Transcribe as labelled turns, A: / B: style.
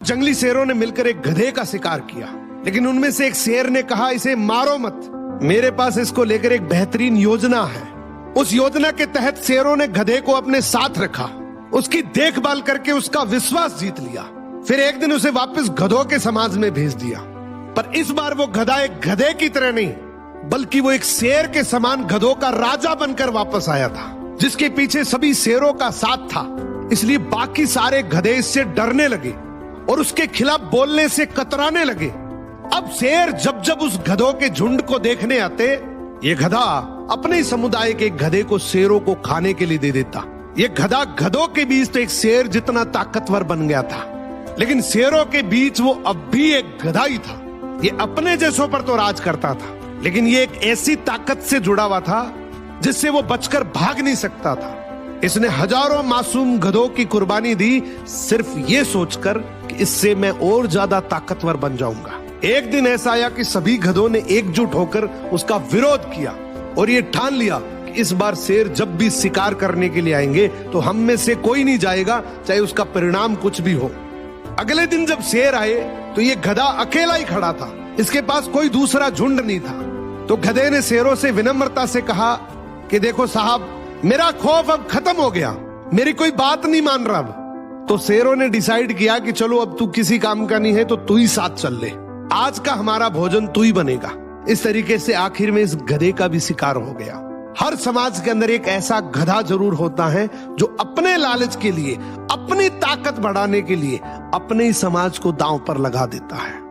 A: जंगली शेरों ने मिलकर एक गधे का शिकार किया, लेकिन उनमें से एक शेर ने कहा, इसे मारो मत, मेरे पास इसको लेकर एक बेहतरीन योजना है। उस योजना के तहत शेरों ने गधे को अपने साथ रखा, उसकी देखभाल करके उसका विश्वास जीत लिया। फिर एक दिन उसे वापस गधों के समाज में भेज दिया, पर इस बार वो गधा एक गधे की तरह नहीं, बल्कि वो एक शेर के समान गधों का राजा बनकर वापस आया था, जिसके पीछे सभी शेरों का साथ था। इसलिए बाकी सारे गधे इससे डरने लगे और उसके खिलाफ बोलने से कतराने लगे। अब शेर जब जब उस गधों के झुंड को देखने आते, ये गधा अपने समुदाय के गधे को शेरों को खाने के लिए दे देता। ये गधा गधों के बीच तो एक शेर जितना ताकतवर बन गया था, लेकिन शेरों के बीच वो अब भी एक गधा ही था। ये अपने जैसों पर तो राज करता था, लेकिन ये एक ऐसी ताकत से जुड़ा हुआ था जिससे वो बचकर भाग नहीं सकता था। इसने हजारों मासूम गधों की कुर्बानी दी, सिर्फ ये सोचकर कि इससे मैं और ज्यादा ताकतवर बन जाऊंगा। एक दिन ऐसा आया कि सभी गधों ने एकजुट होकर उसका विरोध किया और ये ठान लिया कि इस बार शेर जब भी शिकार करने के लिए आएंगे तो हम में से कोई नहीं जाएगा, चाहे उसका परिणाम कुछ भी हो। अगले दिन जब शेर आए तो ये गधा अकेला ही खड़ा था, इसके पास कोई दूसरा झुंड नहीं था। तो गधे ने शेरों से विनम्रता से कहा कि देखो साहब, मेरा खौफ अब खत्म हो गया, मेरी कोई बात नहीं मान रहा अब। तो शेरों ने डिसाइड किया कि चलो अब तू किसी काम का नहीं है तो तू ही साथ चल ले, आज का हमारा भोजन तू ही बनेगा। इस तरीके से आखिर में इस गधे का भी शिकार हो गया। हर समाज के अंदर एक ऐसा गधा जरूर होता है जो अपने लालच के लिए, अपनी ताकत बढ़ाने के लिए अपने ही समाज को दांव पर लगा देता है।